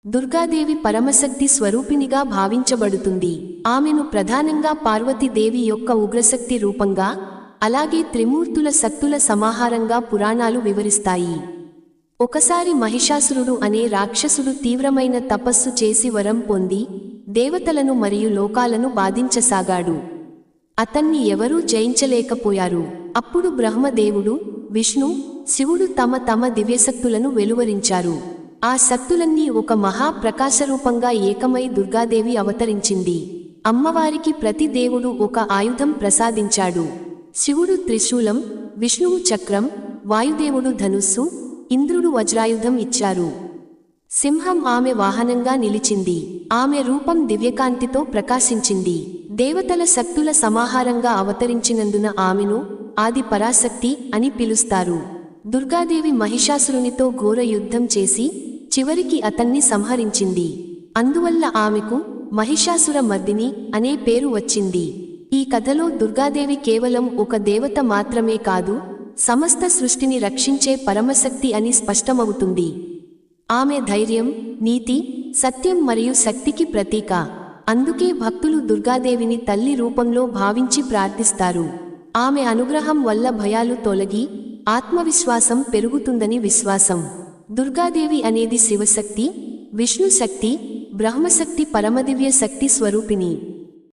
దుర్గాదేవి పరమశక్తి స్వరూపిణిగా భావించబడుతుంది. ఆమెను ప్రధానంగా పార్వతీదేవి యొక్క ఉగ్రశక్తి రూపంగా, అలాగే త్రిమూర్తుల శక్తుల సమాహారంగా పురాణాలు వివరిస్తాయి. ఒకసారి మహిషాసురుడు అనే రాక్షసుడు తీవ్రమైన తపస్సు చేసి వరం పొంది దేవతలను మరియు లోకాలను బాధించసాగాడు. అతన్ని ఎవరూ జయించలేకపోయారు. అప్పుడు బ్రహ్మదేవుడు, విష్ణు, శివుడు తమ దివ్యశక్తులను వెలువరించారు. ఆ శక్తులన్నీ ఒక మహా ప్రకాశరూపంగా ఏకమై దుర్గాదేవి అవతరించింది. అమ్మవారికి ప్రతి దేవుడు ఒక ఆయుధం ప్రసాదించాడు. శివుడు త్రిశూలం, విష్ణువు చక్రం, వాయుదేవుడు ధనుస్సు, ఇంద్రుడు వజ్రాయుధం ఇచ్చారు. సింహం ఆమె వాహనంగా నిలిచింది. ఆమె రూపం దివ్యకాంతితో ప్రకాశించింది. దేవతల శక్తుల సమాహారంగా అవతరించినందున ఆమెను ఆది పరాశక్తి అని పిలుస్తారు. దుర్గాదేవి మహిషాసురునితో ఘోర యుద్ధం చేసి చివరికి అతన్ని సంహరించింది. అందువల్ల ఆమెకు మహిషాసుర మర్దిని అనే పేరు వచ్చింది. ఈ కథలో దుర్గాదేవి కేవలం ఒక దేవత మాత్రమే కాదు, సమస్త సృష్టిని రక్షించే పరమశక్తి అని స్పష్టమవుతుంది. ఆమె ధైర్యం, నీతి, సత్యం మరియు శక్తికి ప్రతీక. అందుకే భక్తులు దుర్గాదేవిని తల్లి రూపంలో భావించి ప్రార్థిస్తారు. ఆమె అనుగ్రహం వల్ల భయాలు తొలగి ఆత్మవిశ్వాసం పెరుగుతుందని విశ్వాసం. దుర్గాదేవి అనేది శివశక్తి, విష్ణుశక్తి, బ్రహ్మశక్తి పరమదివ్య శక్తి స్వరూపిణి.